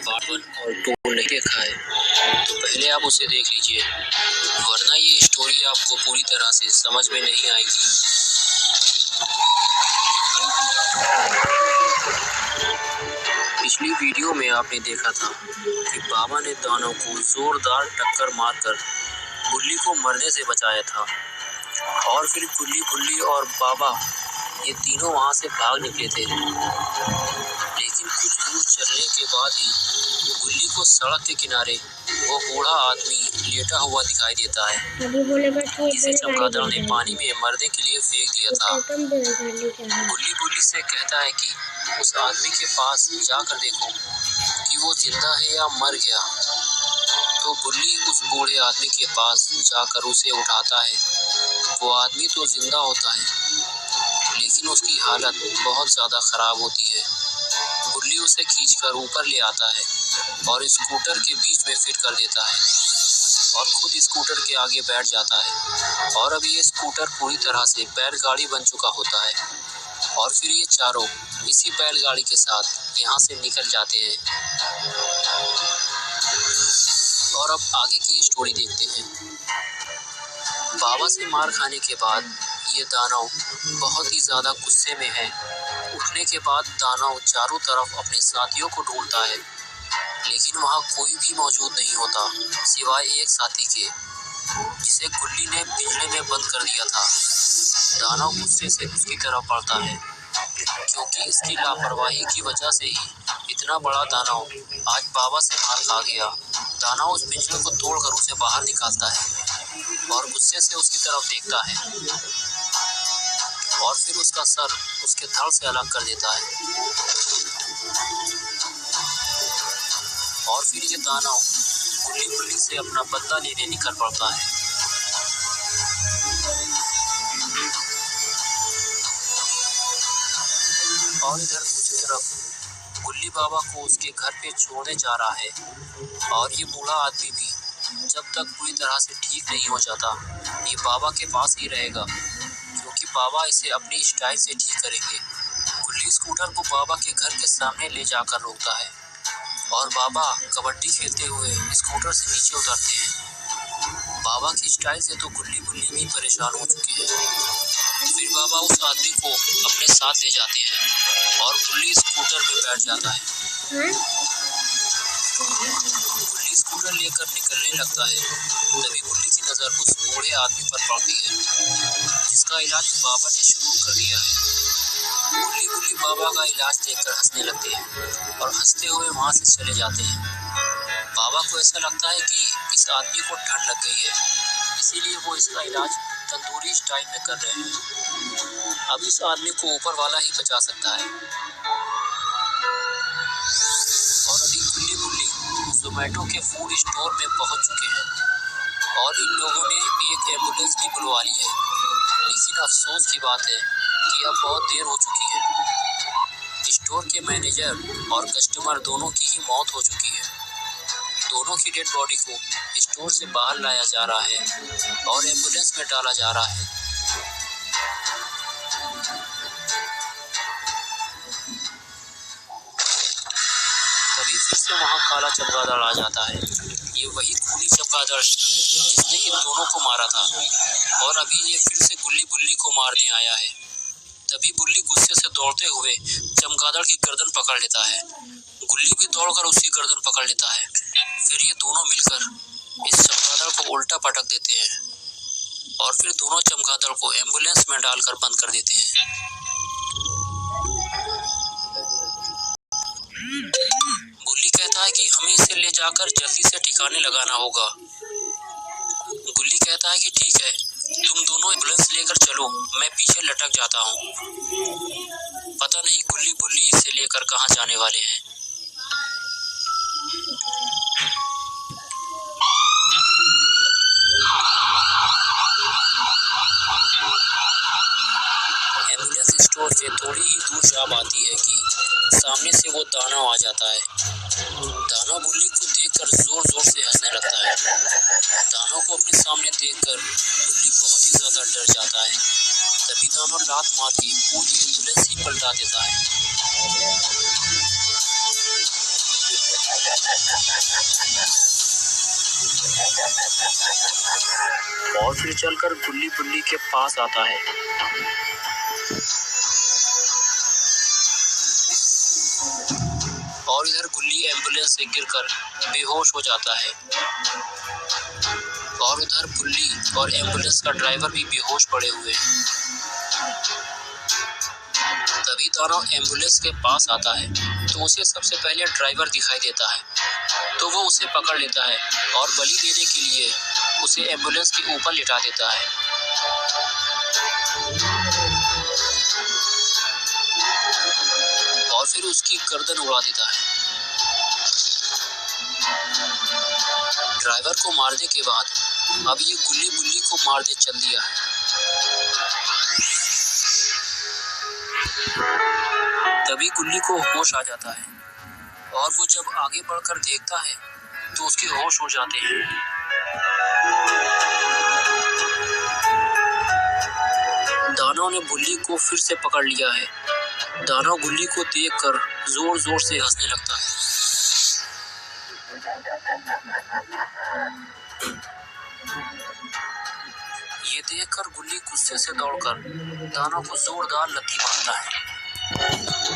Part 1 और 2 नहीं देखा है तो पहले आप उसे देख लीजिए, वरना ये स्टोरी आपको पूरी तरह से समझ में नहीं आएगी। पिछली वीडियो में आपने देखा था कि बाबा ने दानव को जोरदार टक्कर मारकर गुल्ली को मरने से बचाया था और फिर गुल्ली, बुल्ली और बाबा ये तीनों वहां से भाग निकले थे। लेकिन कुछ दूर चलने के बाद ही गुल्ली को सड़क के किनारे वो बूढ़ा आदमी लेटा हुआ दिखाई देता है, जिसे चमगादड़ ने पानी में मरने के लिए फेंक दिया था। गुल्ली बुल्ली से कहता है कि उस आदमी के पास जाकर देखो कि वो जिंदा है या मर गया। तो गुल्ली उस बूढ़े आदमी के पास जाकर उसे उठाता है। वो आदमी तो जिंदा होता है, लेकिन उसकी हालत बहुत ज़्यादा ख़राब होती है। गुल्ली उसे खींचकर ऊपर ले आता है और स्कूटर के बीच में फिट कर देता है और खुद स्कूटर के आगे बैठ जाता है। और अब ये स्कूटर पूरी तरह से बैलगाड़ी बन चुका होता है और फिर ये चारों इसी बैलगाड़ी के साथ यहाँ से निकल जाते हैं। और अब आगे की स्टोरी देखते हैं। बाबा से मार खाने के बाद ये दानव बहुत ही ज़्यादा गुस्से में है। उठने के बाद दानव चारों तरफ अपने साथियों को ढूंढता है, लेकिन वहाँ कोई भी मौजूद नहीं होता सिवाय एक साथी के, जिसे गुल्ली ने पिंजरे में बंद कर दिया था। दानव गुस्से से उसकी तरफ बढ़ता है, क्योंकि इसकी लापरवाही की वजह से ही इतना बड़ा दानव आज बाबा से मार खा गया। दानव उस पिंजरे को तोड़कर उसे बाहर निकालता है और गुस्से से उसकी तरफ देखता है और फिर उसका सर उसके धड़ से अलग कर देता है। और फिर ये दानव गुल्ली बुल्ली से अपना बदला लेने निकल पड़ता है। और इधर दूसरी तरफ गुल्ली बाबा को उसके घर पे छोड़ने जा रहा है और ये बूढ़ा आदमी भी जब तक पूरी तरह से ठीक नहीं हो जाता ये बाबा के पास ही रहेगा, क्योंकि बाबा इसे अपनी स्टाइल से ठीक करेंगे। गुल्ली स्कूटर को बाबा के घर के सामने ले जाकर रोकता है और बाबा कबड्डी खेलते हुए स्कूटर से नीचे उतरते हैं। बाबा की स्टाइल से तो गुल्ली बुल्ली भी परेशान हो चुके हैं। फिर बाबा उस आदमी को अपने साथ ले जाते हैं और गुल्ली स्कूटर में बैठ जाता है। गुल्ली स्कूटर लेकर निकलने लगता है, तभी गुल्ली की नज़र उस बूढ़े आदमी पर पड़ती है, जिसका इलाज बाबा ने शुरू कर दिया है। गुल्ली बुल्ली बाबा का इलाज देखकर हंसने लगते हैं और हंसते हुए वहाँ से चले जाते हैं। बाबा को ऐसा लगता है कि इस आदमी को ठंड लग गई है, इसीलिए वो इसका इलाज तंदूरी स्टाइल में कर रहे हैं। अब इस आदमी को ऊपर वाला ही बचा सकता है। और अभी गुल्ली बुल्ली जोमेटो के फूड स्टोर में पहुंच चुके हैं और इन लोगों ने एक एम्बुलेंस भी बुलवा ली है। लेकिन अफसोस की बात है कि अब बहुत देर हो चुकी है। स्टोर के मैनेजर और कस्टमर दोनों की ही मौत हो चुकी है। दोनों की डेड बॉडी को स्टोर से बाहर लाया जा रहा है और एम्बुलेंस में डाला जा रहा है। तभी फिर से वहाँ काला चमगादड़ आ जाता है। ये वही खूनी चमगादड़ जिसने इन दोनों को मारा था और अभी ये फिर से गुल्ली बुल्ली को मारने आया है। तभी बुल्ली गुस्से से दौड़ते हुए चमगादड़ की गर्दन पकड़ लेता है। गुल्ली भी दौड़कर उसकी गर्दन पकड़ लेता है। फिर ये दोनों मिलकर इस चमगादड़ को उल्टा पटक देते हैं और फिर दोनों चमगादड़ को एम्बुलेंस में डालकर बंद कर देते हैं। गुल्ली कहता है कि हमें इसे ले जाकर जल्दी से ठिकाने लगाना होगा। गुल्ली कहता है कि ठीक है, तुम दोनों एम्बुलेंस लेकर चलो, मैं पीछे लटक जाता हूँ। पता नहीं गुल्ली बुल्ली इसे लेकर कहाँ जाने वाले हैं। एम्बुलेंस स्टोर से थोड़ी ही दूर जब आती है कि सामने से वो दानव आ जाता है। दानव गुल्ली को देखकर जोर जोर से हंसने लगता है। दानव को अपने सामने देखकर गुल्ली बहुत ही ज़्यादा डर जाता है। तभी दानव लात मार के पूरी एम्बुलेंस ही पलटा देता है। और फिर चलकर गुल्ली बुल्ली के पास आता है और इधर गुल्ली एम्बुलेंस से गिरकर बेहोश हो जाता है और उधर बुल्ली और एम्बुलेंस का ड्राइवर भी बेहोश पड़े हुए हैं। तभी दानव एम्बुलेंस के पास आता है तो उसे सबसे पहले ड्राइवर दिखाई देता है तो वो उसे पकड़ लेता है और बलि देने के लिए उसे एम्बुलेंस के ऊपर लिटा देता है। और फिर उसकी गर्दन उड़ा देता है। ड्राइवर को मारने के बाद अब ये गुल्ली बुल्ली को मार दे चल दिया है। तभी गुल्ली को होश आ जाता है और वो जब आगे बढ़कर देखता है तो उसके होश उड़ जाते हैं। दानव ने बुल्ली को फिर से पकड़ लिया है। दानव गुल्ली को देखकर जोर जोर से हंसने लगता है। ये देखकर गुल्ली गुस्से से दौड़कर दानव को जोरदार लत्ती मारता है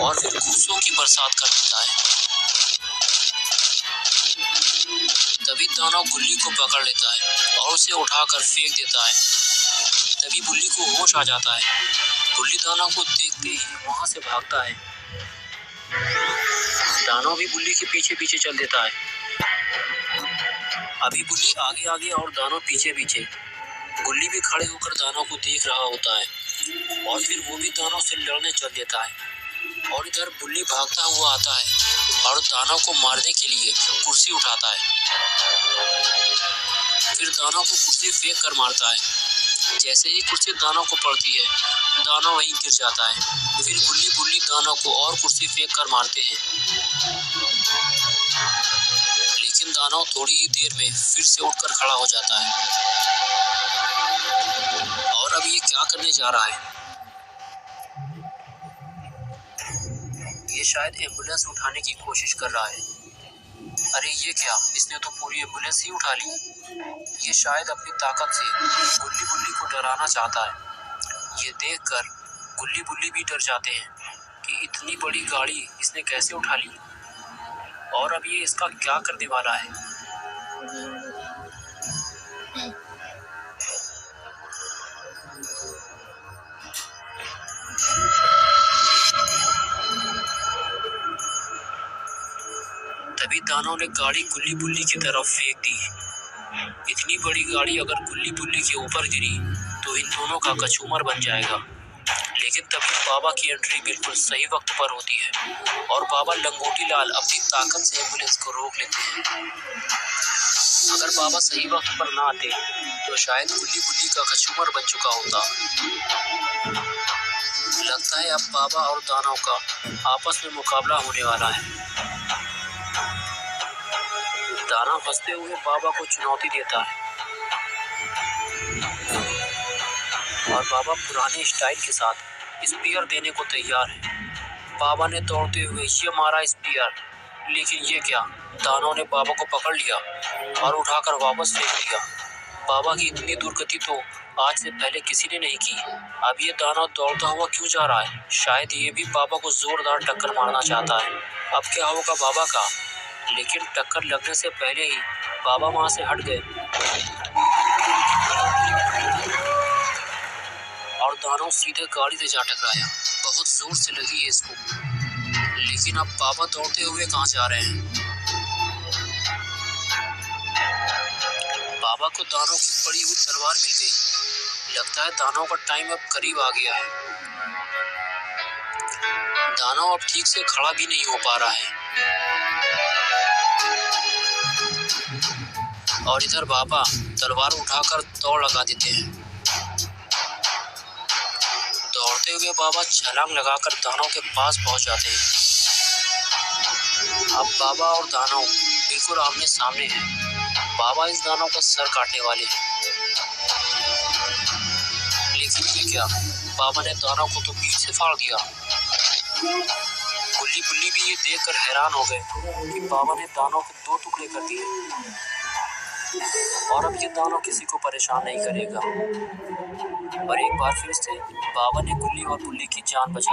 और फिर गुस्सों की बरसात कर देता है। तभी दानव गुल्ली को पकड़ लेता है और उसे उठाकर फेंक देता है। तभी बुल्ली को होश आ जाता है। बुल्ली दानव को देखते ही वहां से भागता है। दानव भी बुल्ली के पीछे पीछे चल देता है। अभी बुल्ली आगे आगे और दानव पीछे पीछे। गुल्ली भी खड़े होकर दानव को देख रहा होता है और फिर वो भी दानव से लड़ने चल देता है। और इधर बुल्ली भागता हुआ आता है और दानव को मारने के लिए कुर्सी उठाता है। फिर दानव को कुर्सी फेंक कर मारता है। जैसे ही कुर्सी दानव को पड़ती है दानव वहीं गिर जाता है। फिर गुल्ली बुल्ली दानव को और कुर्सी फेंक कर मारते हैं, लेकिन दानव थोड़ी ही देर में फिर से उठकर खड़ा हो जाता है। और अब ये क्या करने जा रहा है? ये शायद एम्बुलेंस उठाने की कोशिश कर रहा है। अरे ये क्या, इसने तो पूरी एम्बुलेंस ही उठा ली। ये शायद अपनी ताकत से गुल्ली बुल्ली को डराना चाहता है। ये देखकर गुल्ली बुल्ली भी डर जाते हैं कि इतनी बड़ी गाड़ी इसने कैसे उठा ली और अब ये इसका क्या करने वाला है। तभी दानव ने गाड़ी गुल्ली बुल्ली की तरफ फेंक दी। इतनी बड़ी गाड़ी अगर गुल्ली बुल्ली के ऊपर गिरी तो इन दोनों का कचूमर बन जाएगा। लेकिन तभी बाबा की एंट्री बिल्कुल सही वक्त पर होती है और बाबा लंगोटी लाल अपनी ताकत से एम्बुलेंस को रोक लेते हैं। अगर बाबा सही वक्त पर ना आते तो शायद गुल्ली बुल्ली का कचूमर बन चुका होता। लगता है अब बाबा और दानव का आपस में मुकाबला होने वाला है। दानव हंसते हुए बाबा को चुनौती देता है और बाबा पुराने स्टाइल के साथ स्पीयर देने को तैयार है। बाबा ने दौड़ते हुए ये मारा स्पीयर, लेकिन ये क्या, दानव ने बाबा को पकड़ लिया और उठाकर वापस फेंक दिया। बाबा की इतनी दुर्गति तो आज से पहले किसी ने नहीं की। अब ये दानव दौड़ता हुआ क्यों जा रहा है? शायद ये भी बाबा को जोरदार टक्कर मारना चाहता है। अब क्या होगा बाबा का? लेकिन टक्कर लगने से पहले ही बाबा वहां से हट गए और दानव सीधे गाड़ी से जा टकराया। बहुत जोर से लगी है इसको। लेकिन अब बाबा दौड़ते हुए कहाँ जा रहे हैं? बाबा को दानव की पड़ी हुई तलवार मिल गई। लगता है दानव का टाइम अब करीब आ गया है। दानव अब ठीक से खड़ा भी नहीं हो पा रहा है और इधर बाबा तलवार उठाकर दौड़ लगा देते हैं। दौड़ते हुए बाबा छलांग लगाकर दानव के पास पहुंच जाते हैं। अब बाबा और दानव बिल्कुल आमने सामने हैं। बाबा इस दानव का सर काटने वाले हैं। लेकिन ये क्या, बाबा ने दानव को तो बीच से फाड़ दिया। गुल्ली बुल्ली भी ये देखकर हैरान हो गए कि बाबा ने दानव के दो टुकड़े कर दिए। और अब ये दोनों किसी को परेशान नहीं करेगा। और एक बार फिर से बाबा ने गुल्ली और बुल्ली की जान बचा ली।